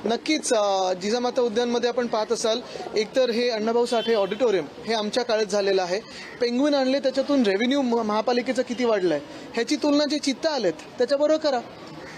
नक्कीच जिजामाता उद्यानमध्ये आपण पाहत असाल, एकतर हे अण्णाभाऊ साठे ऑडिटोरियम हे आमच्या काळात झालेलं आहे. पेंग्विन आणले, त्याच्यातून रेव्हेन्यू महापालिकेचं किती वाढलंय ह्याची तुलना जे चित्त आलेत त्याच्याबरोबर करा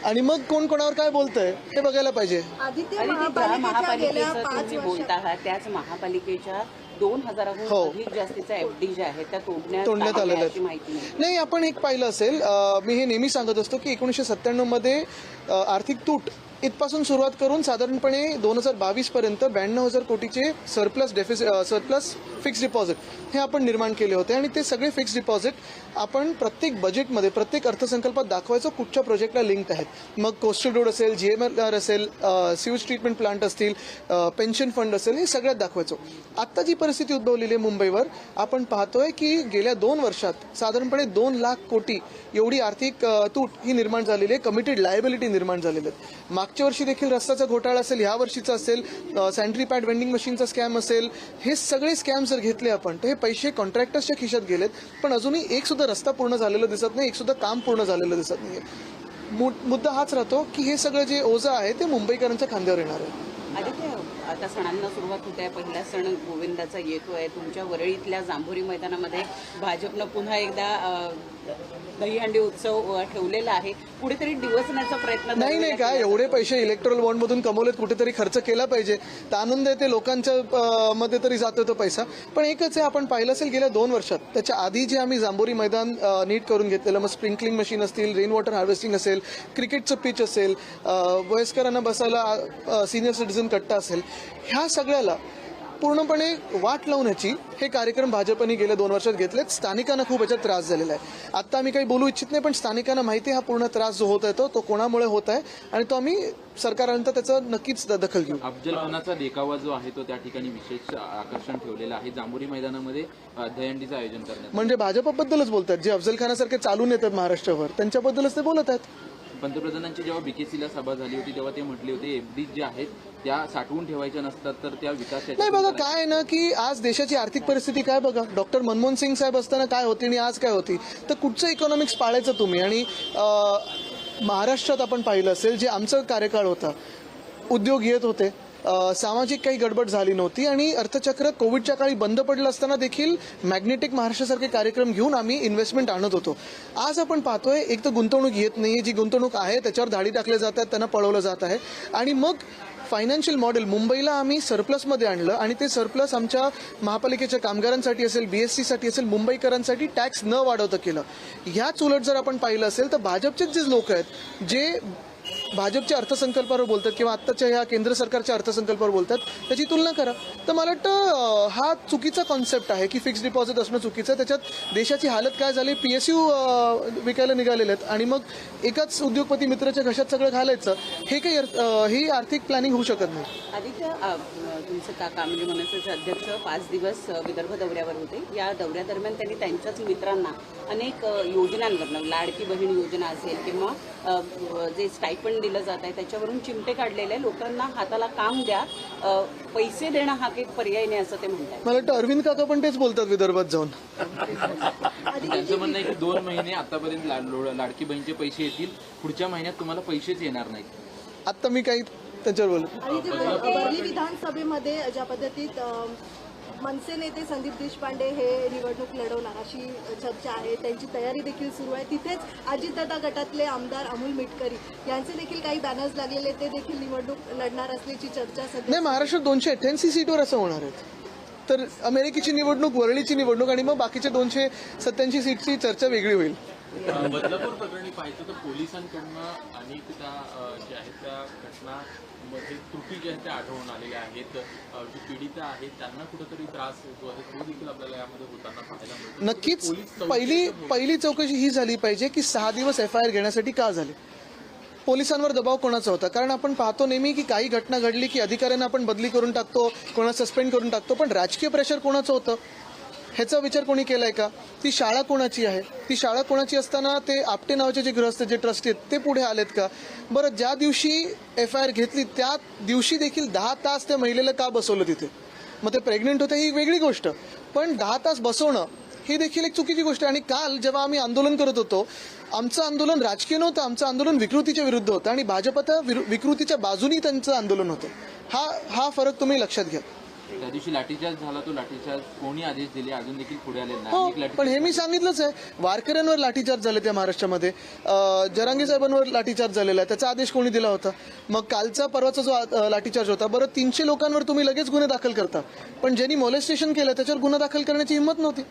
आणि मग कोण कोणावर काय बोलतंय हे बघायला पाहिजे. महापालिकेचं तुम्ही बोलत आहात त्याच महापालिकेच्या 2000हून अधिक जास्तीचा एफडी जे आहे त्या तोडण्यात आलेल्या आहेत माहिती नाही. आपण एक पाहिलं असेल, मी हे नेहमी सांगत असतो की 1997 मध्ये आर्थिक तूट इथपासून सुरुवात करून साधारणपणे 2022 पर्यंत 92,000 कोटीचे सरप्लस फिक्स डिपॉझिट हे आपण निर्माण केले होते आणि ते सगळे फिक्स डिपॉझिट आपण प्रत्येक बजेटमध्ये प्रत्येक अर्थसंकल्पात दाखवायचं कुठच्या प्रोजेक्टला लिंक आहेत. मग कोस्टल रोड असेल, GMLR असेल, सिवेज ट्रीटमेंट प्लांट असतील, पेन्शन फंड असेल, हे सगळ्यात दाखवायचो. आत्ता जी परिस्थिती उद्भवलेली आहे मुंबईवर, आपण पाहतोय की गेल्या 2 वर्षात साधारणपणे 2 लाख कोटी एवढी आर्थिक तूट ही निर्माण झालेली आहे, कमिटेड लायबिलिटी निर्माण झालेली आहेत. मागच्या वर्षी देखील रस्त्याचा घोटाळा असेल, ह्या वर्षीचा असेल, सॅनिटरी पॅड वेंडिंग मशीनचा स्कॅम असेल, हे सगळे स्कॅम जर घेतले आपण तर हे पैसे कॉन्ट्रॅक्टर्सच्या खिशात गेलेत, पण अजूनही एक सुद्धा रस्ता पूर्ण झालेला दिसत नाही, एक सुद्धा काम पूर्ण झालेलं दिसत नाहीये. मुद्दा हाच राहतो की हे सगळं जे ओझं आहे ते मुंबईकरांच्या खांद्यावर येणार आहे. आदित्य, आता सणांना सुरुवात होते आहे, पहिला सण गोविंदाचा येतोय. तुमच्या वरळीतल्या जांभोरी मैदानामध्ये भाजपनं पुन्हा एकदा दहीहंडी उत्सव ठेवलेला आहे. कुठेतरी दिवसण्याचा प्रयत्न नाही काय, एवढे पैसे इलेक्ट्रॉल बॉन्ड मधून कमवलेत, कुठेतरी खर्च केला पाहिजे. तर आनंद येते लोकांच्या मध्ये तरी जातो तो पैसा. पण एकच आहे, आपण पाहिलं असेल गेल्या 2 वर्षात त्याच्या आधी जे आम्ही जांभोरी मैदान नीट करून घेतलेलं, मग स्प्रिंकलिंग मशीन असतील, रेन वॉटर हार्वेस्टिंग असेल, क्रिकेटचं पिच असेल, वयस्करांना बसायला सिनियर सिटीझन कट्टा असेल, ह्या सगळ्याला पूर्णपणे वाट लावण्याची हे कार्यक्रम भाजपने गेल्या 2 वर्षात घेतलेत. स्थानिकांना खूप याच्यात त्रास झालेला आहे. आता आम्ही काही बोलू इच्छित नाही, पण स्थानिकांना माहिती आहे हा पूर्ण त्रास जो होत आहे तो कोणामुळे होत आहे आणि तो आम्ही सरकारानंतर त्याचं नक्कीच दखल घेऊ. अफजलखानाचा देखावा जो आहे तो त्या ठिकाणी विशेष आकर्षण ठेवलेलं आहे. जांभोरी मैदानामध्ये दहीहंडीचं आयोजन करण्यात. म्हणजे भाजपबद्दलच बोलतात, जे अफजलखानासारखे चालून येतात महाराष्ट्रावर त्यांच्याबद्दलच ते बोलत आहेत. पंतप्रधानांची जेव्हा BKCला सभा झाली होती तेव्हा ते म्हटले होते एफडी ज्या आहेत त्या साठवून ठेवायच्या नसतात तर त्या विकासाच्या. नाही बघा, काय आहे ना की आज देशाची आर्थिक परिस्थिती काय बघा, डॉक्टर मनमोहन सिंग साहेब असताना काय होती आणि आज काय होती. तर कुठचं इकॉनॉमिक्स पाळायचं तुम्ही. आणि महाराष्ट्रात आपण पाहिलं असेल, जे आमचा कार्यकाळ होता, उद्योग येत होते, सामाजिक काही गडबड झाली नव्हती आणि अर्थचक्र कोविडच्या काळी बंद पडलं असताना देखील मॅग्नेटिक महाराष्ट्रासारखे कार्यक्रम घेऊन आम्ही इन्व्हेस्टमेंट आणत होतो. आज आपण पाहतोय एक तर गुंतवणूक येत नाहीये, जी गुंतवणूक आहे त्याच्यावर धाडी टाकले जात आहेत, त्यांना पळवलं जात आहे. आणि मग फायनान्शियल मॉडेल मुंबईला आम्ही सरप्लसमध्ये आणलं आणि ते सरप्लस आमच्या महापालिकेच्या कामगारांसाठी असेल, BSC साठी असेल, मुंबईकरांसाठी टॅक्स न वाढवता केलं. ह्याच उलट जर आपण पाहिलं असेल तर भाजपचेच जे लोक आहेत जे भाजपच्या अर्थसंकल्पावर बोलतात किंवा आत्ताच्या ह्या केंद्र सरकारच्या अर्थसंकल्पावर बोलतात, त्याची तुलना करा. तर मला वाटतं हा चुकीचा कॉन्सेप्ट आहे की फिक्स्ड डिपॉझिट असणं चुकीचं आहे. त्याच्यात देशाची हालत काय झाली, PSU विकायला निघालेले आहेत आणि मग एकाच उद्योगपती मित्राच्या घशात सगळं घालायचं, हे काही ही आर्थिक प्लॅनिंग होऊ शकत नाही. आदित्य, तुमचं काका म्हणजे मनसेचे अध्यक्ष 5 दिवस विदर्भ दौऱ्यावर होते. या दौऱ्यादरम्यान त्यांनी त्यांच्याच मित्रांना अनेक योजनांवरनं, लाडकी बहीण योजना असेल किंवा जे स्टायपंड दिलं जात आहे त्याच्यावरून चिमटे काढलेले, लोकांना हाताला काम द्या, पैसे देणं हा काही पर्याय नाही असं ते म्हणतात. मला वाटतं अरविंद काका पण तेच बोलतात विदर्भात जाऊन. त्यांचं म्हणणं आहे की 2 महिने आतापर्यंत लाडकी बहीणचे पैसे येतील, पुढच्या महिन्यात तुम्हाला पैसेच येणार नाहीत. आता मी काही त्याच्यावर बोलतो. आणि वरळी विधानसभेमध्ये ज्या पद्धतीत मनसे नेते संदीप देशपांडे हे निवडणूक लढवणार अशी चर्चा आहे, त्यांची तयारी देखील सुरू आहे. तिथेच अजितदादा गटातले आमदार अमोल मिटकरी यांचे देखील काही बॅनर्स लागलेले, ते देखील निवडणूक लढणार असल्याची चर्चा सध्या. नाही, महाराष्ट्रात 288 सीटवर असं होणार आहेत. तर अमेरिकेची निवडणूक, वरळीची निवडणूक आणि मग बाकीच्या 287 सीटची चर्चा वेगळी होईल. बदलापूर प्रकरणी पाहायचं तर पोलिसांकडनं अनेकदा ज्या आहेत त्या घटनामध्ये त्रुटी ज्या आहेत त्या आढळून आलेल्या आहेत. जी पीडित आहेत त्यांना कुठेतरी त्रास होतो आहे, तो देखील आपल्याला यामध्ये होताना पाहायला मिळतो. नक्कीच पहिली चौकशी ही झाली पाहिजे की 6 दिवस FIR घेण्यासाठी का झाले, पोलिसांवर दबाव कोणाचा होता. कारण आपण पाहतो नेहमी की काही घटना घडली की अधिकाऱ्यांना आपण बदली करून टाकतो, कोणाला सस्पेंड करून टाकतो, पण राजकीय प्रेशर कोणाचं होतं ह्याचा विचार कोणी केलाय का. ती शाळा कोणाची आहे, ती शाळा कोणाची असताना ते आपटे नावाचे जे गृहस्थ, जे ट्रस्टी आहेत, ते पुढे आलेत का. बरं, ज्या दिवशी FIR घेतली त्या दिवशी देखील 10 तास त्या महिलेला का बसवलं तिथे. मग ते प्रेग्नेंट होते ही वेगळी गोष्ट, पण 10 तास बसवणं ही देखील एक चुकीची गोष्ट आहे. आणि काल जेव्हा आम्ही आंदोलन करत होतो, आमचं आंदोलन राजकीय नव्हतं, आमचं आंदोलन विकृतीच्या विरुद्ध होतं आणि भाजपच्या विकृतीच्या बाजूनी त्यांचं आंदोलन होतं. हा फरक तुम्ही लक्षात घ्या. त्या दिवशी लाठीचार्ज झाला, तो लाठीचार्ज कोणी आदेश दिले अजून देखील पुढे आले नाही. हो, अनेक लाठीचार्ज पण हे मी सांगितलंच आहे, वारकऱ्यांवर लाठीचार्ज झाले त्या महाराष्ट्रामध्ये, जरांगे साहेबांवर लाठीचार्ज झालेला आहे, त्याचा आदेश कोणी दिला होता? मग कालचा परवाचा जो लाठीचार्ज होता, बरं 300 लोकांवर तुम्ही लगेच गुन्हे दाखल करता, पण ज्यांनी मोलेस्टेशन केलं त्याच्यावर गुन्हा दाखल करण्याची हिंमत नव्हती.